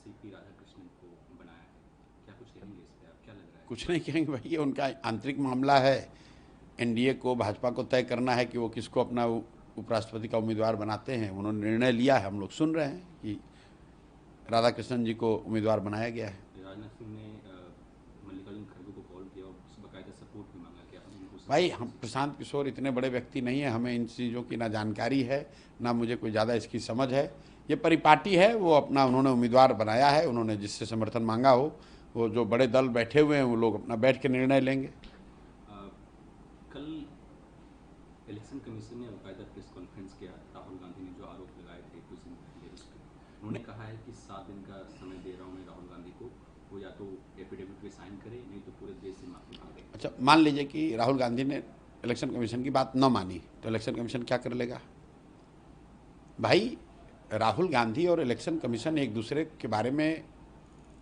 CP Radhakrishnan को बनाया है, क्या कुछ कहेंगे इस पे? आप क्या लग रहा है? कुछ नहीं कहेंगे भाई, ये उनका आंतरिक मामला है। एनडीए को, भाजपा को तय करना है कि वो किसको अपना उपराष्ट्रपति का उम्मीदवार बनाते हैं। उन्होंने निर्णय लिया है, हम लोग सुन रहे हैं कि राधाकृष्णन जी को उम्मीदवार बनाया गया है। राजनाथ सिंह ने मल्लिकार्जुन खड़गे को कॉल किया और बाकायदा सपोर्ट भी मांगा, क्या उनको भाई हम प्रशांत किशोर इतने बड़े व्यक्ति नहीं है, हमें इन चीज़ों की ना जानकारी है ना मुझे कोई ज़्यादा इसकी समझ है। ये परिपाटी है, वो अपना उन्होंने उम्मीदवार बनाया है, उन्होंने जिससे समर्थन मांगा हो, वो जो बड़े दल बैठे हुए हैं वो लोग अपना बैठ के निर्णय लेंगे। कल इलेक्शन कमीशन ने बाकायदा प्रेस कॉन्फ्रेंस किया, राहुल गांधी ने जो आरोप लगाए थे कुछ दिन पहले उस पर उन्होंने कहा है कि 7 दिन का समय दे रहा हूँ मैं राहुल गांधी को, वो या तो एफिडेविट पे साइन करे, नहीं तो पूरे देश से माफी मांगे। अच्छा, मान लीजिए कि राहुल गांधी ने इलेक्शन कमीशन की बात न मानी तो इलेक्शन कमीशन क्या कर लेगा? भाई राहुल गांधी और इलेक्शन कमीशन एक दूसरे के बारे में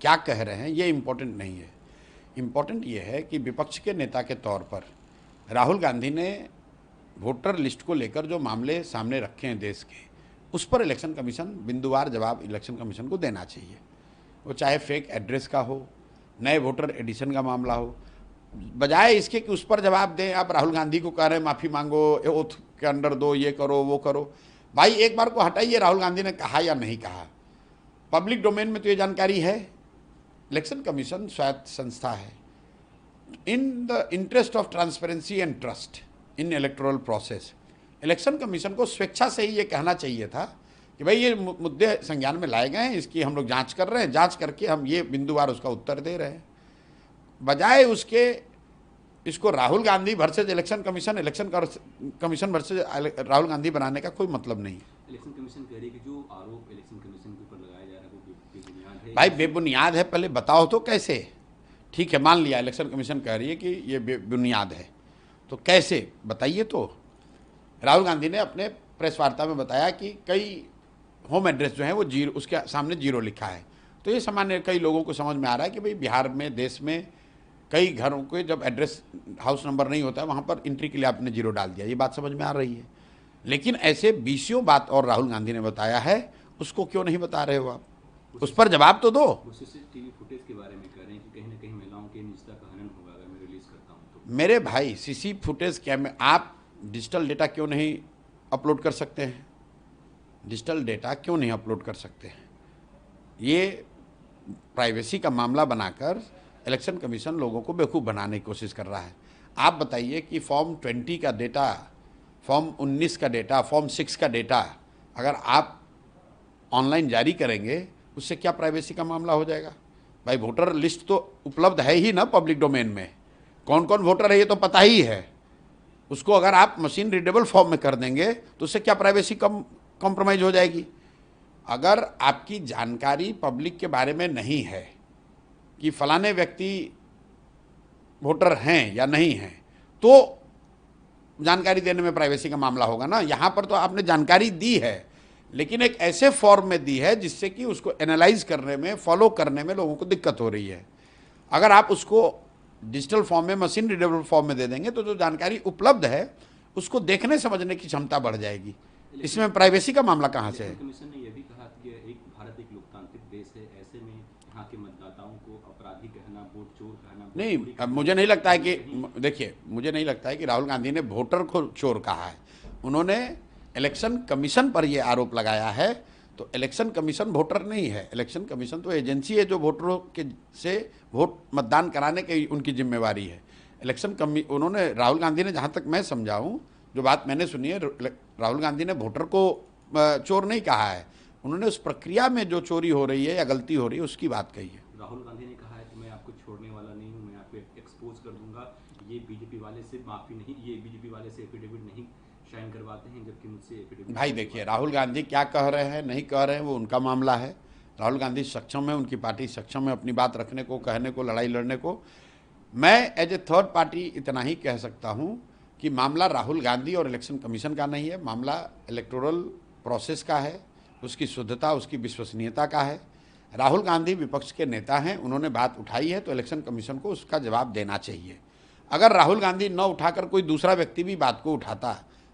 क्या कह रहे हैं ये इम्पोर्टेंट नहीं है। इम्पोर्टेंट ये है कि विपक्ष के नेता के तौर पर राहुल गांधी ने वोटर लिस्ट को लेकर जो मामले सामने रखे हैं देश के, उस पर इलेक्शन कमीशन बिंदुवार जवाब इलेक्शन कमीशन को देना चाहिए। वो चाहे फेक एड्रेस का हो, नए वोटर एडिशन का मामला हो, बजाय इसके कि उस पर जवाब दें आप राहुल गांधी को कह रहे हैं माफ़ी मांगो, ओथ के अंडर दो, ये करो वो करो। भाई एक बार को हटाइए, राहुल गांधी ने कहा या नहीं कहा, पब्लिक डोमेन में तो ये जानकारी है। इलेक्शन कमीशन स्वायत्त संस्था है। In the interest of transparency and trust in electoral process, election commission को स्वेच्छा से ही ये कहना चाहिए था कि भाई ये मुद्दे संज्ञान में लाए गए हैं, इसकी हम लोग जांच कर रहे हैं, जांच करके हम ये बिंदुवार उसका उत्तर दे रहे हैं। बजाय उसके इसको Rahul Gandhi versus election commission versus Rahul Gandhi बनाने का कोई मतलब नहीं है। इलेक्शन कमीशन कह रही है कि जो आरोप इलेक्शन कमीशन के ऊपर लगाया जा रहा है वो बेबुनियाद है। भाई बेबुनियाद है, पहले बताओ तो कैसे? ठीक है, मान लिया इलेक्शन कमीशन कह रही है कि ये बेबुनियाद है, तो कैसे बताइए। तो राहुल गांधी ने अपने प्रेस वार्ता में बताया कि कई होम एड्रेस जो है वो जीरो, उसके सामने जीरो लिखा है। तो ये सामान्य कई लोगों को समझ में आ रहा है कि भाई बिहार में, देश में कई घरों के जब एड्रेस हाउस नंबर नहीं होता है वहाँ पर एंट्री के लिए आपने जीरो डाल दिया, ये बात समझ में आ रही है। लेकिन ऐसे बीसियों बात और राहुल गांधी ने बताया है, उसको क्यों नहीं बता रहे हो आप? उस पर जवाब तो दो। वो सीसीटीवी फुटेज के बारे में कह रहे हैं कि कहीं ना कहीं महिलाओं के निजता का हनन होगा अगर मैं रिलीज करता हूँ तो। मेरे भाई सीसी फुटेज क्या में आप डिजिटल डेटा क्यों नहीं अपलोड कर सकते हैं? डिजिटल डेटा क्यों नहीं अपलोड कर सकते हैं? ये प्राइवेसी का मामला बनाकर इलेक्शन कमीशन लोगों को बेवकूफ़ बनाने की कोशिश कर रहा है। आप बताइए कि फॉर्म 20 का डेटा, फॉर्म 19 का डेटा, फॉर्म 6 का डेटा अगर आप ऑनलाइन जारी करेंगे उससे क्या प्राइवेसी का मामला हो जाएगा? भाई वोटर लिस्ट तो उपलब्ध है ही ना पब्लिक डोमेन में, कौन कौन वोटर है ये तो पता ही है। उसको अगर आप मशीन रीडेबल फॉर्म में कर देंगे तो उससे क्या प्राइवेसी कॉम्प्रोमाइज़ हो जाएगी? अगर आपकी जानकारी पब्लिक के बारे में नहीं है कि फलाने व्यक्ति वोटर हैं या नहीं हैं, तो जानकारी देने में प्राइवेसी का मामला होगा ना। यहाँ पर तो आपने जानकारी दी है, लेकिन एक ऐसे फॉर्म में दी है जिससे कि उसको एनालाइज करने में, फॉलो करने में लोगों को दिक्कत हो रही है। अगर आप उसको डिजिटल फॉर्म में, मशीन रीडेबल फॉर्म में दे देंगे तो जो जानकारी उपलब्ध है उसको देखने समझने की क्षमता बढ़ जाएगी। इसमें प्राइवेसी का मामला कहाँ से है? कमीशन ने यह भी कहा कि एक भारत एक लोकतांत्रिक देश है, ऐसे में यहाँ के मतदाताओं को अपराधी कहना, वोट चोर कहना नहीं, अब मुझे नहीं लगता है कि, देखिए मुझे नहीं लगता है कि राहुल गांधी ने वोटर को चोर कहा है। उन्होंने इलेक्शन कमीशन पर यह आरोप लगाया है, तो इलेक्शन कमीशन वोटर नहीं है। इलेक्शन कमीशन तो एजेंसी है जो वोटरों के से वोट मतदान कराने की उनकी जिम्मेवारी है। उन्होंने, राहुल गांधी ने, जहाँ तक मैं समझा हूँ, जो बात मैंने सुनी है, राहुल गांधी ने वोटर को चोर नहीं कहा है। उन्होंने उस प्रक्रिया में जो चोरी हो रही है या गलती हो रही है उसकी बात कही है। राहुल गांधी ने कहा है कि मैं आपको छोड़ने वाला नहीं हूं, मैं आपको एक्सपोज कर दूंगा, ये बीजेपी वाले से माफी नहीं, ये बीजेपी वाले से एफिडेविट नहीं साइन करवाते हैं, जबकि मुझसे एफिडेविट। भाई देखिए, राहुल गांधी क्या कह रहे हैं नहीं कह रहे हैं वो उनका मामला है। राहुल गांधी सक्षम है, उनकी पार्टी सक्षम है अपनी बात रखने को, कहने को, लड़ाई लड़ने को। मैं एज ए थर्ड पार्टी इतना ही कह सकता हूँ कि मामला राहुल गांधी और इलेक्शन कमीशन का नहीं है, मामला इलेक्टोरल प्रोसेस का है, उसकी शुद्धता, उसकी विश्वसनीयता का है। राहुल गांधी विपक्ष के नेता हैं, उन्होंने बात उठाई है तो इलेक्शन कमीशन को उसका जवाब देना चाहिए। अगर राहुल गांधी न उठाकर कोई दूसरा व्यक्ति भी बात को उठाता,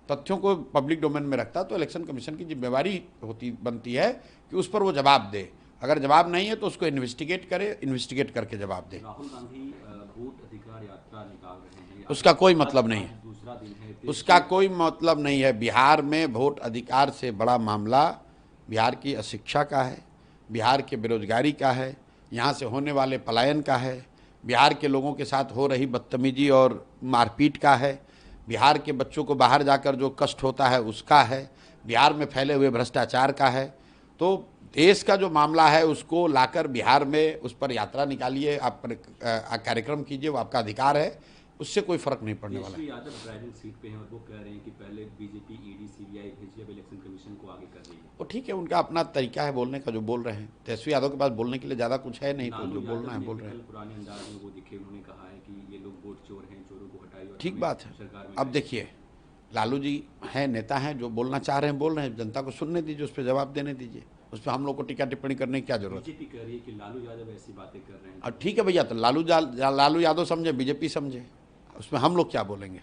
तथ्यों को पब्लिक डोमेन में रखता, तो इलेक्शन कमीशन की जिम्मेवारी बनती है कि उस पर वो जवाब दे। अगर जवाब नहीं है तो उसको इन्वेस्टिगेट करे, इन्वेस्टिगेट करके जवाब दे। राहुल गांधी वोट अधिकार यात्रा निकाल रहे हैं, उसका कोई आज- मतलब नहीं आज है, दूसरा दिन है, उसका कोई मतलब नहीं है। बिहार में वोट अधिकार से बड़ा मामला बिहार की अशिक्षा का है, बिहार के बेरोजगारी का है, यहाँ से होने वाले पलायन का है, बिहार के लोगों के साथ हो रही बदतमीजी और मारपीट का है, बिहार के बच्चों को बाहर जाकर जो कष्ट होता है उसका है, बिहार में फैले हुए भ्रष्टाचार का है। तो देश का जो मामला है उसको लाकर बिहार में उस पर यात्रा निकालिए, आप कार्यक्रम कीजिए, वो आपका अधिकार है, उससे कोई फर्क नहीं पड़ने वाला है। तेजस्वी यादव ड्राइविंग सीट पे हैं और वो कह रहे हैं कि पहले बीजेपी ईडी सीबीआई भेजी, अब इलेक्शन कमीशन को आगे कर रही है। वो ठीक है, उनका अपना तरीका है बोलने का, जो बोल रहे हैं। तेजस्वी यादव के पास बोलने के लिए ज़्यादा कुछ है नहीं, तो लालू जो यादव बोलना है ने बोल भी रहे कल हैं। पुराने अंदाज में वो दिखे, उन्होंने कहा है कि ये लोग वोट चोर हैं, चोरों को हटाइए और ठीक हमें बात है। सरकार में अब लाइए। देखिए, लालू जी हैं, नेता हैं, जो बोलना चाह रहे हैं बोल रहे हैं, जनता को सुनने दीजिए, उस पर जवाब देने दीजिए, उस पर हम लोग को टीका टिप्पणी करने की क्या जरूरत है। बीजेपी कह रही है कि लालू यादव ऐसी बातें कर रहे हैं। और ठीक है भैया, तो लालू यादव समझे, बीजेपी समझे, उसमें हम लोग क्या बोलेंगे।